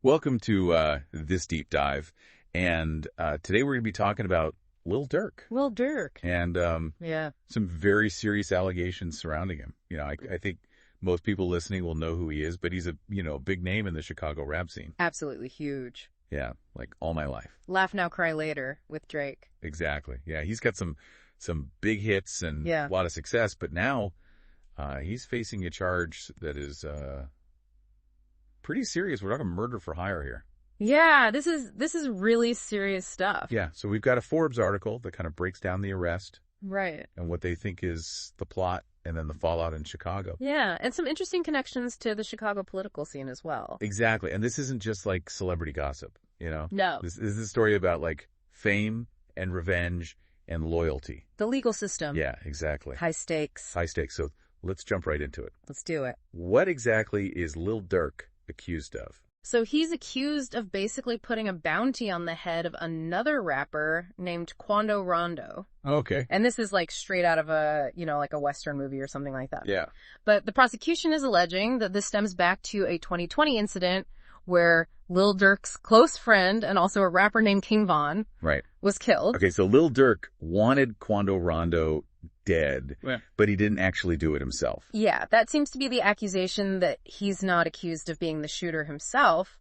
Welcome to this deep dive, and today we're going to be talking about Lil Durk Lil Durk. and Yeah. some very serious allegations surrounding him. I think most people listening will know who he is, but he's a big name in the Chicago rap scene. Absolutely huge. Yeah, like all my life. Laugh Now, Cry Later with Drake. Exactly. Yeah, he's got some big hits and Yeah. a lot of success, but now he's facing a charge that is pretty serious. We're talking murder for hire here. Yeah, this is really serious stuff. Yeah, so we've got a Forbes article that kind of breaks down the arrest Right. and what they think is the plot and then the fallout in Chicago. Yeah, and some interesting connections to the Chicago political scene as well. Exactly. And this isn't just like celebrity gossip, No, This is a story about like fame and revenge and loyalty. the legal system. Yeah, exactly. High stakes. High stakes. So let's jump right into it. Let's do it. What exactly is Lil Durk accused of? So he's accused of basically putting a bounty on the head of another rapper named Quando Rondo. Okay. And this is like straight out of like a Western movie or something like that. Yeah. But the prosecution is alleging that this stems back to a 2020 incident where Lil Durk's close friend and also a rapper named King Von Right. was killed. Okay, so Lil Durk wanted Quando Rondo dead, Yeah. but he didn't actually do it himself. Yeah, that seems to be the accusation, that he's not accused of being the shooter himself.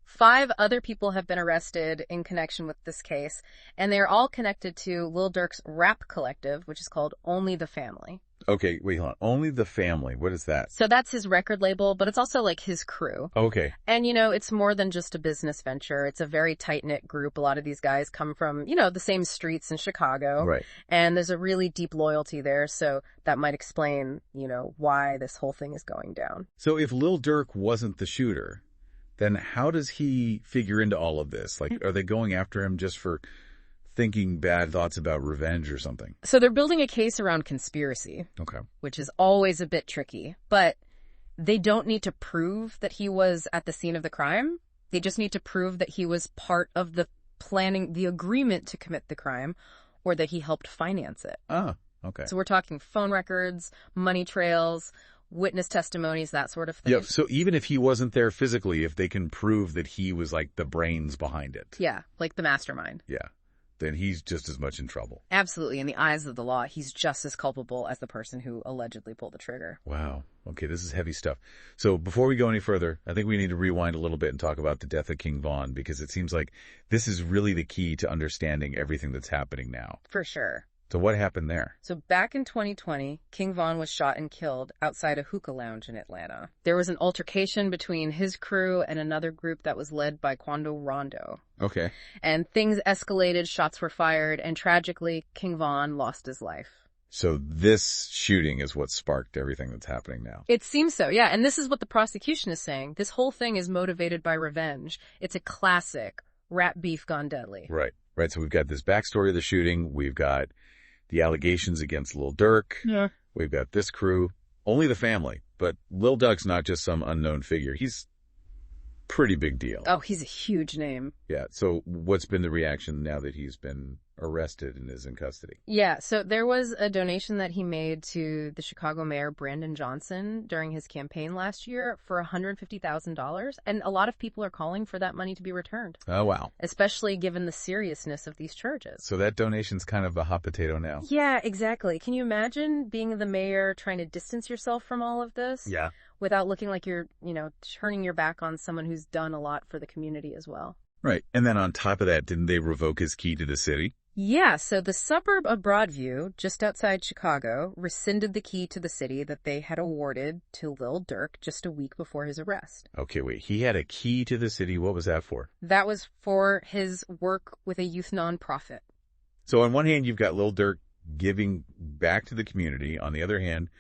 5 other people have been arrested in connection with this case, and they're all connected to Lil Durk's rap collective, which is called Only the Family. Okay, wait, hold on. Only the Family. What is that? So that's his record label, but it's also like his crew. Okay. And, it's more than just a business venture. It's a very tight-knit group. A lot of these guys come from, the same streets in Chicago. Right. And there's a really deep loyalty there. So that might explain, why this whole thing is going down. So if Lil Durk wasn't the shooter, then how does he figure into all of this? Like, are they going after him just for thinking bad thoughts about revenge or something? So they're building a case around conspiracy, Okay. which is always a bit tricky. But they don't need to prove that he was at the scene of the crime. They just need to prove that he was part of the planning, the agreement to commit the crime, or that he helped finance it. Ah, okay. So we're talking phone records, money trails, witness testimonies, that sort of thing. Yeah, so even if he wasn't there physically, if they can prove that he was like the brains behind it. Yeah, like the mastermind. Yeah. Then he's just as much in trouble. Absolutely. In the eyes of the law, he's just as culpable as the person who allegedly pulled the trigger. Wow. Okay, this is heavy stuff. So before we go any further, I think we need to rewind a little bit and talk about the death of King Von, because it seems like this is really the key to understanding everything that's happening now. For sure. So what happened there? So back in 2020, King Von was shot and killed outside a hookah lounge in Atlanta. There was an altercation between his crew and another group that was led by Quando Rondo. Okay. And things escalated, shots were fired, and tragically, King Von lost his life. So this shooting is what sparked everything that's happening now. It seems so, yeah. And this is what the prosecution is saying. This whole thing is motivated by revenge. It's a classic rap beef gone deadly. Right. Right. So we've got this backstory of the shooting. We've got the allegations against Lil Durk. Yeah. We've got this crew. Only the Family. But Lil Durk's not just some unknown figure. He's pretty big deal. Oh, he's a huge name. Yeah. So what's been the reaction now that he's been arrested and is in custody? Yeah, so there was a donation that he made to the Chicago mayor, Brandon Johnson, during his campaign last year for $150,000. And a lot of people are calling for that money to be returned, Oh, wow. especially given the seriousness of these charges. So that donation's kind of a hot potato now. Yeah, exactly. Can you imagine being the mayor trying to distance yourself from all of this? Yeah. Without looking like you're, turning your back on someone who's done a lot for the community as well. Right. And then on top of that, didn't they revoke his key to the city? Yeah, so the suburb of Broadview, just outside Chicago, rescinded the key to the city that they had awarded to Lil Durk just a week before his arrest. Okay, wait. He had a key to the city. What was that for? That was for his work with a youth nonprofit. So on one hand, you've got Lil Durk giving back to the community. On the other hand,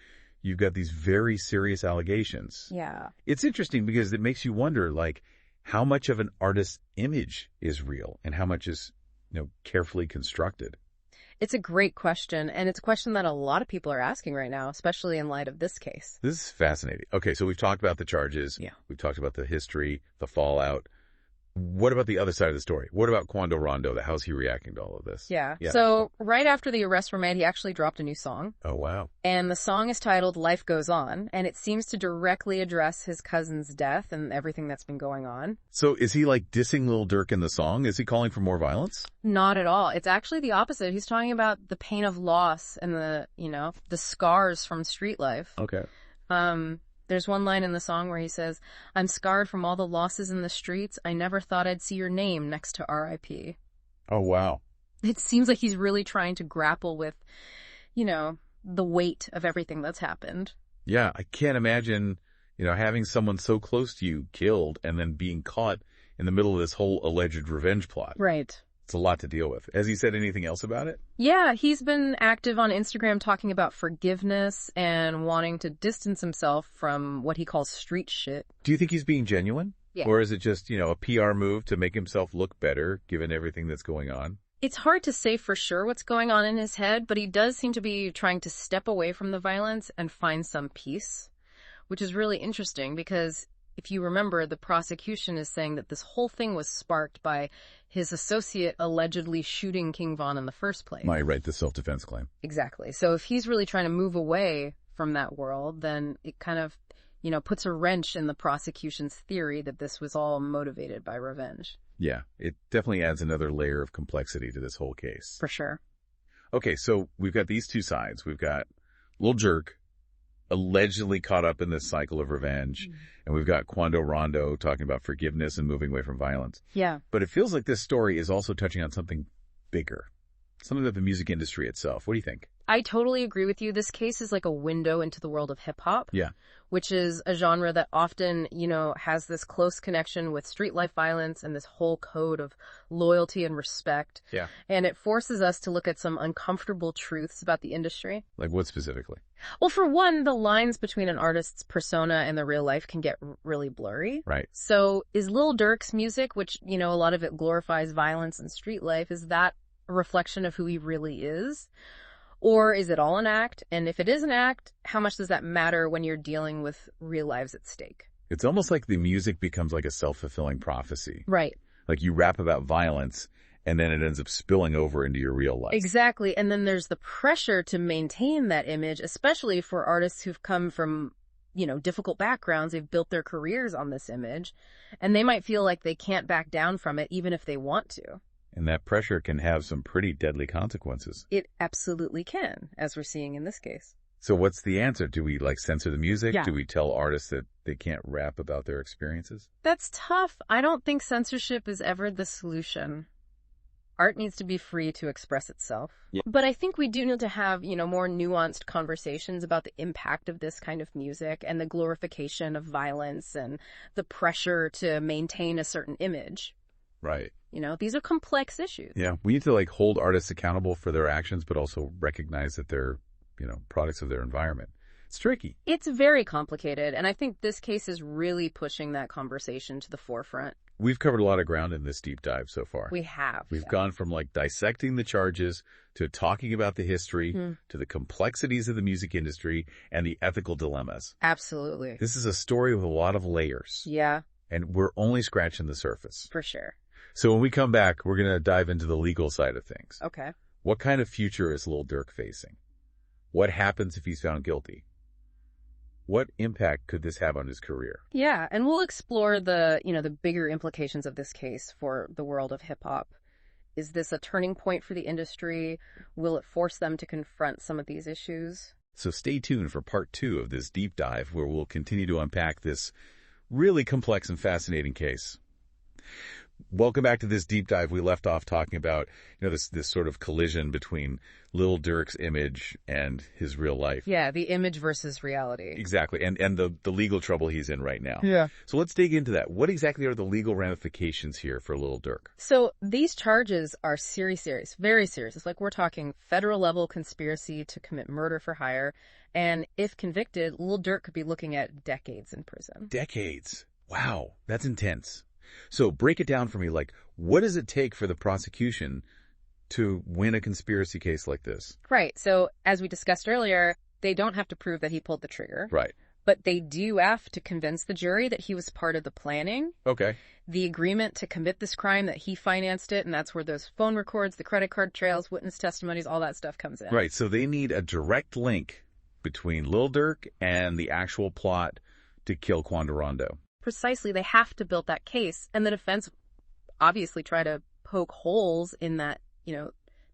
you've got these very serious allegations. Yeah. It's interesting because it makes you wonder, like, how much of an artist's image is real and how much is, carefully constructed. It's a great question, and it's a question that a lot of people are asking right now, especially in light of this case. This is fascinating. Okay, so we've talked about the charges. Yeah. We've talked about the history, the fallout. What about the other side of the story? What about Quando Rondo? How's he reacting to all of this? Yeah. So right after the arrests were made, he actually dropped a new song. Oh, wow. And the song is titled Life Goes On, and it seems to directly address his cousin's death and everything that's been going on. So is he like dissing Lil Durk in the song? Is he calling for more violence? Not at all. It's actually the opposite. He's talking about the pain of loss and the scars from street life. Okay. There's one line in the song where he says, "I'm scarred from all the losses in the streets. I never thought I'd see your name next to R.I.P." Oh, wow. It seems like he's really trying to grapple with, the weight of everything that's happened. Yeah, I can't imagine, having someone so close to you killed and then being caught in the middle of this whole alleged revenge plot. Right. It's a lot to deal with. Has he said anything else about it? Yeah, he's been active on Instagram talking about forgiveness and wanting to distance himself from what he calls street shit. Do you think he's being genuine? Yeah. Or is it just, a PR move to make himself look better given everything that's going on? It's hard to say for sure what's going on in his head, but he does seem to be trying to step away from the violence and find some peace, which is really interesting because if you remember, the prosecution is saying that this whole thing was sparked by his associate allegedly shooting King Von in the first place. Right, the self-defense claim. Exactly. So if he's really trying to move away from that world, then it kind of, puts a wrench in the prosecution's theory that this was all motivated by revenge. Yeah, it definitely adds another layer of complexity to this whole case. For sure. Okay, so we've got these two sides. We've got Lil Durk, allegedly caught up in this cycle of revenge. And we've got Quando Rondo talking about forgiveness and moving away from violence. Yeah. But it feels like this story is also touching on something bigger, something about the music industry itself. What do you think? I totally agree with you. This case is like a window into the world of hip hop. Yeah. Which is a genre that often, has this close connection with street life violence and this whole code of loyalty and respect. Yeah. And it forces us to look at some uncomfortable truths about the industry. Like what specifically? Well, for one, the lines between an artist's persona and the real life can get really blurry. Right. So is Lil Durk's music, which, a lot of it glorifies violence and street life, is that a reflection of who he really is? Or is it all an act? And if it is an act, how much does that matter when you're dealing with real lives at stake? It's almost like the music becomes like a self-fulfilling prophecy. Right. Like you rap about violence and then it ends up spilling over into your real life. Exactly. And then there's the pressure to maintain that image, especially for artists who've come from, difficult backgrounds. They've built their careers on this image and they might feel like they can't back down from it even if they want to. And that pressure can have some pretty deadly consequences. It absolutely can, as we're seeing in this case. So what's the answer? Do we censor the music? Yeah. Do we tell artists that they can't rap about their experiences? That's tough. I don't think censorship is ever the solution. Art needs to be free to express itself. Yeah. But I think we do need to have, more nuanced conversations about the impact of this kind of music and the glorification of violence and the pressure to maintain a certain image. Right. These are complex issues. Yeah, we need to hold artists accountable for their actions, but also recognize that they're, products of their environment. It's tricky. It's very complicated, and I think this case is really pushing that conversation to the forefront. We've covered a lot of ground in this deep dive so far. We have. We've gone from dissecting the charges to talking about the history to the complexities of the music industry and the ethical dilemmas. Absolutely. This is a story with a lot of layers. Yeah. And we're only scratching the surface. For sure. So when we come back, we're going to dive into the legal side of things. Okay. What kind of future is Lil Durk facing? What happens if he's found guilty? What impact could this have on his career? Yeah, and we'll explore the bigger implications of this case for the world of hip hop. Is this a turning point for the industry? Will it force them to confront some of these issues? So stay tuned for part 2 of this deep dive where we'll continue to unpack this really complex and fascinating case. Welcome back to this deep dive. We left off talking about, this sort of collision between Lil Durk's image and his real life. Yeah, the image versus reality. Exactly. And the legal trouble he's in right now. Yeah. So let's dig into that. What exactly are the legal ramifications here for Lil Durk? So these charges are serious, very serious. It's like we're talking federal level conspiracy to commit murder for hire. And if convicted, Lil Durk could be looking at decades in prison. Decades. Wow. That's intense. So break it down for me. What does it take for the prosecution to win a conspiracy case like this? Right. So as we discussed earlier, they don't have to prove that he pulled the trigger. Right. But they do have to convince the jury that he was part of the planning. Okay. The agreement to commit this crime, that he financed it, and that's where those phone records, the credit card trails, witness testimonies, all that stuff comes in. Right, so they need a direct link between Lil Durk and the actual plot to kill Quando Rondo. Precisely, they have to build that case, and the defense obviously try to poke holes in that,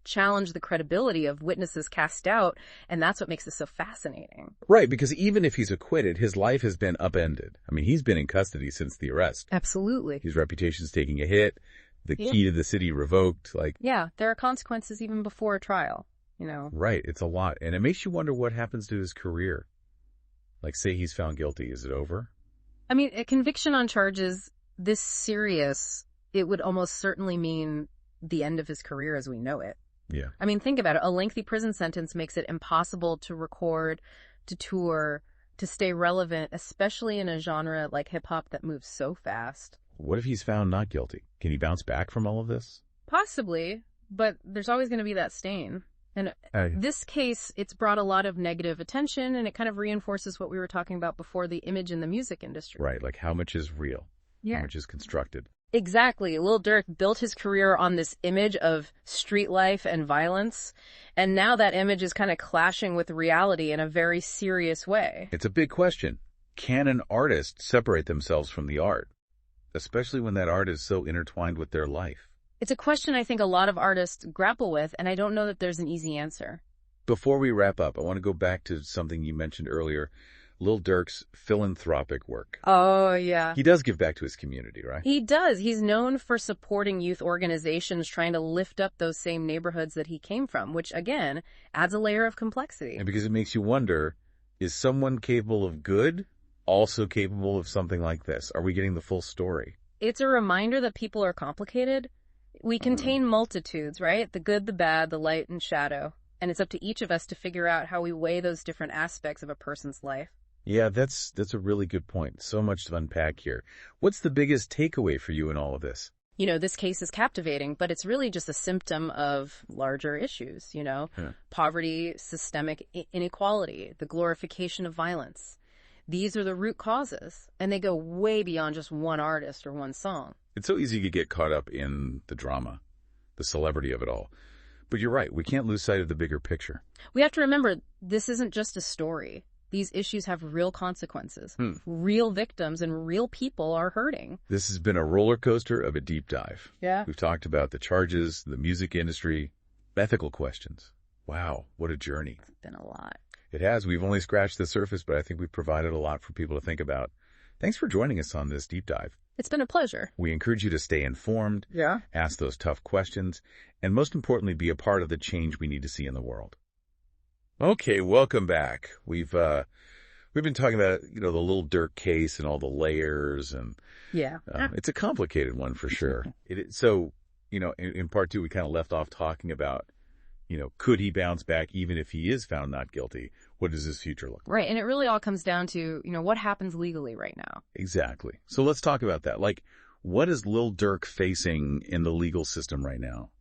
challenge the credibility of witnesses cast out, and that's what makes this so fascinating. Right, because even if he's acquitted, his life has been upended. I mean, he's been in custody since the arrest. Absolutely. His reputation's taking a hit, the key to the city revoked, Yeah, there are consequences even before a trial, Right, it's a lot, and it makes you wonder what happens to his career. Like, say he's found guilty, is it over? I mean, a conviction on charges this serious, it would almost certainly mean the end of his career as we know it. Yeah. I mean, think about it. A lengthy prison sentence makes it impossible to record, to tour, to stay relevant, especially in a genre like hip-hop that moves so fast. What if he's found not guilty? Can he bounce back from all of this? Possibly, but there's always going to be that stain. And this case, it's brought a lot of negative attention, and it kind of reinforces what we were talking about before, the image in the music industry. Right, like how much is real? Yeah. How much is constructed? Exactly. Lil Durk built his career on this image of street life and violence, and now that image is kind of clashing with reality in a very serious way. It's a big question. Can an artist separate themselves from the art, especially when that art is so intertwined with their life? It's a question I think a lot of artists grapple with, and I don't know that there's an easy answer. Before we wrap up, I want to go back to something you mentioned earlier, Lil Durk's philanthropic work. Oh, yeah. He does give back to his community, right? He does. He's known for supporting youth organizations trying to lift up those same neighborhoods that he came from, which, again, adds a layer of complexity. And because it makes you wonder, is someone capable of good also capable of something like this? Are we getting the full story? It's a reminder that people are complicated. We contain multitudes, right? The good, the bad, the light and shadow. And it's up to each of us to figure out how we weigh those different aspects of a person's life. Yeah, that's a really good point. So much to unpack here. What's the biggest takeaway for you in all of this? This case is captivating, but it's really just a symptom of larger issues, Poverty, systemic inequality, the glorification of violence. These are the root causes, and they go way beyond just one artist or one song. It's so easy to get caught up in the drama, the celebrity of it all. But you're right, we can't lose sight of the bigger picture. We have to remember, this isn't just a story. These issues have real consequences. Real victims and real people are hurting. This has been a roller coaster of a deep dive. Yeah. We've talked about the charges, the music industry, ethical questions. Wow, what a journey. It's been a lot. It has. We've only scratched the surface, but I think we've provided a lot for people to think about. Thanks for joining us on this deep dive. It's been a pleasure. We encourage you to stay informed, ask those tough questions, and most importantly, be a part of the change we need to see in the world. Okay, welcome back. We've been talking about, the Lil Durk case and all the layers, and it's a complicated one for sure. So, in part two, we kind of left off talking about, could he bounce back even if he is found not guilty? What does his future look like? Right, and it really all comes down to, what happens legally right now. Exactly. So let's talk about that. Like, what is Lil Durk facing in the legal system right now?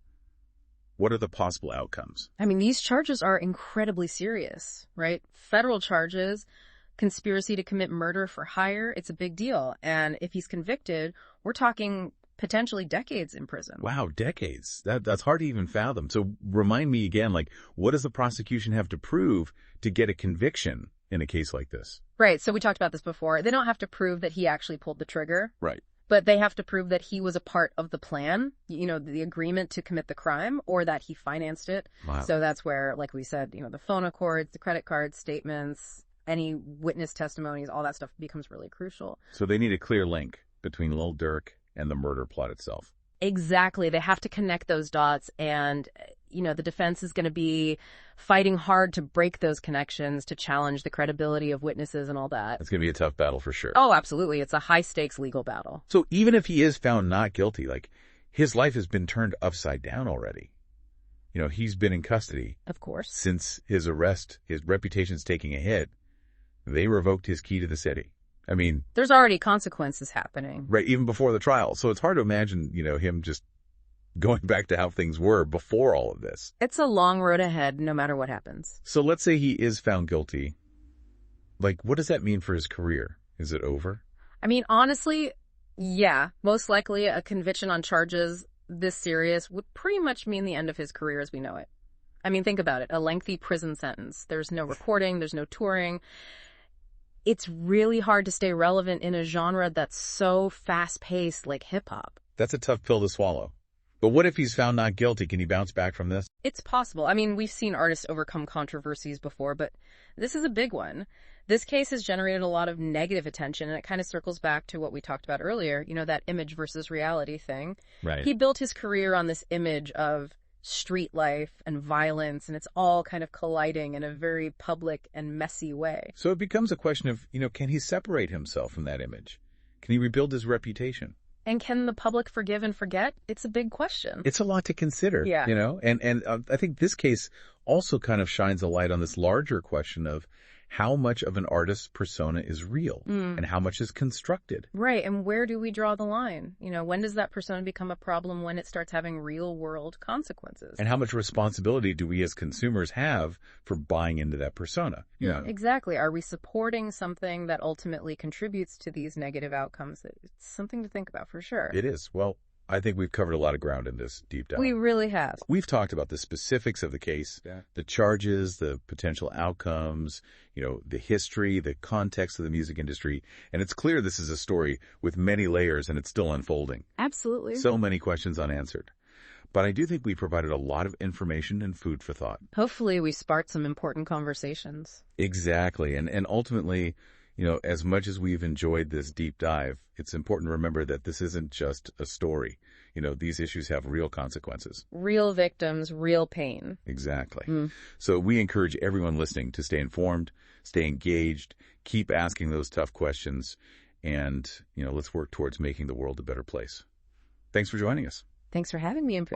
What are the possible outcomes? I mean, these charges are incredibly serious, right? Federal charges, conspiracy to commit murder for hire, it's a big deal. And if he's convicted, we're talking potentially decades in prison. Wow, decades. That's hard to even fathom. So remind me again, what does the prosecution have to prove to get a conviction in a case like this? Right. So we talked about this before. They don't have to prove that he actually pulled the trigger. Right. But they have to prove that he was a part of the plan, the agreement to commit the crime, or that he financed it. Wow. So that's where, like we said, the phone records, the credit card statements, any witness testimonies, all that stuff becomes really crucial. So they need a clear link between Lil Durk and the murder plot itself. Exactly. They have to connect those dots, and, the defense is going to be fighting hard to break those connections, to challenge the credibility of witnesses and all that. It's going to be a tough battle for sure. Oh, absolutely. It's a high-stakes legal battle. So even if he is found not guilty, his life has been turned upside down already. He's been in custody. Of course. Since his arrest, his reputation's taking a hit. They revoked his key to the city. I mean, there's already consequences happening. Right, even before the trial. So it's hard to imagine, him just going back to how things were before all of this. It's a long road ahead, no matter what happens. So let's say he is found guilty. Like, what does that mean for his career? Is it over? I mean, honestly, yeah, most likely a conviction on charges this serious would pretty much mean the end of his career as we know it. I mean, think about it. A lengthy prison sentence. There's no recording. There's no touring. It's really hard to stay relevant in a genre that's so fast-paced like hip-hop. That's a tough pill to swallow. But what if he's found not guilty? Can he bounce back from this? It's possible. I mean, we've seen artists overcome controversies before, but this is a big one. This case has generated a lot of negative attention, and it kind of circles back to what we talked about earlier, that image versus reality thing. Right. He built his career on this image of street life and violence, and it's all kind of colliding in a very public and messy way. So it becomes a question of, can he separate himself from that image? Can he rebuild his reputation? And can the public forgive and forget? It's a big question. It's a lot to consider, Yeah. And I think this case also kind of shines a light on this larger question of how much of an artist's persona is real and how much is constructed. Right. And where do we draw the line? When does that persona become a problem when it starts having real world consequences? And how much responsibility do we as consumers have for buying into that persona? Exactly. Are we supporting something that ultimately contributes to these negative outcomes? It's something to think about for sure. It is. Well, I think we've covered a lot of ground in this deep dive. We really have. We've talked about the specifics of the case, the charges, the potential outcomes, the history, the context of the music industry. And it's clear this is a story with many layers and it's still unfolding. Absolutely. So many questions unanswered. But I do think we provided a lot of information and food for thought. Hopefully we sparked some important conversations. Exactly. And ultimately, as much as we've enjoyed this deep dive, it's important to remember that this isn't just a story. These issues have real consequences. Real victims, real pain. Exactly. So we encourage everyone listening to stay informed, stay engaged, keep asking those tough questions, and, let's work towards making the world a better place. Thanks for joining us. Thanks for having me.